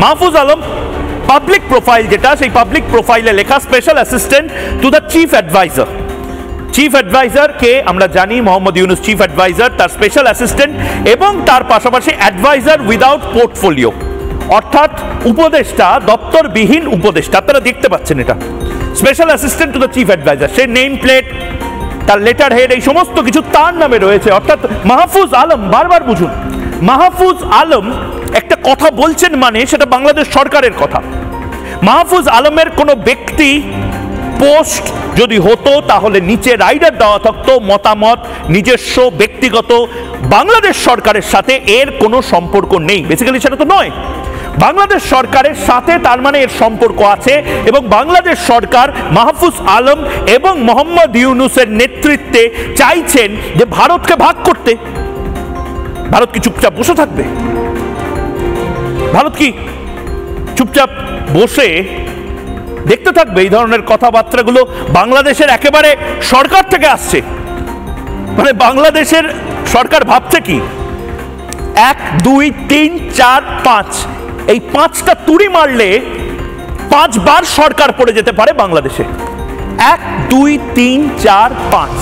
Mahfuz Alam public profile, যেটা সেই public প্রোফাইলে লেখা special assistant to the chief adviser. Chief adviser কে আমরা জানি, মোহাম্মদ ইউনুস চিফ অ্যাডভাইজার, তার স্পেশাল অ্যাসিস্ট্যান্ট এবং তার পাশাপাশি অ্যাডভাইজার উইদাউট পোর্টফোলিও, অর্থাৎ উপদেষ্টা, দপ্তরবিহীন উপদেষ্টা। আপনারা দেখতে পাচ্ছেন এটা special assistant to the chief advisor. সে নেম প্লেট, তার লেটার হেড, এই সমস্ত কিছু তার নামে রয়েছে। অর্থাৎ মাহফুজ আলম, বারবার বুঝুন, মাহফুজ আলম একটা কথা বলছেন মানে সেটা বাংলাদেশ সরকারের কথা। মাহফুজ আলমের কোনো ব্যক্তি পোস্ট যদি হতো তাহলে নিচে রাইডার দেওয়া থাকতো মতামত নিজস্ব ব্যক্তিগত, বাংলাদেশ সরকারের সাথে এর কোনো সম্পর্ক নেই। বেসিক্যালি সেটা তো নয়, বাংলাদেশ সরকারের সাথে তার মানে এর সম্পর্ক আছে এবং বাংলাদেশ সরকার মাহফুজ আলম এবং মোহাম্মদ ইউনুসের নেতৃত্বে চাইছেন যে ভারতকে ভাগ করতে। ভারত কি চুপচাপ বসে থাকবে? ভারত কি চুপচাপ বসে দেখতে থাকবে এই ধরনের কথাবার্তাগুলো বাংলাদেশের একেবারে সরকার থেকে আসছে? মানে বাংলাদেশের সরকার ভাবছে কি 1 2 3 4 5 এই 5টা তুড়ি মারলে 5 বার সরকার পড়ে যেতে পারে বাংলাদেশে। 1 2 3 4 5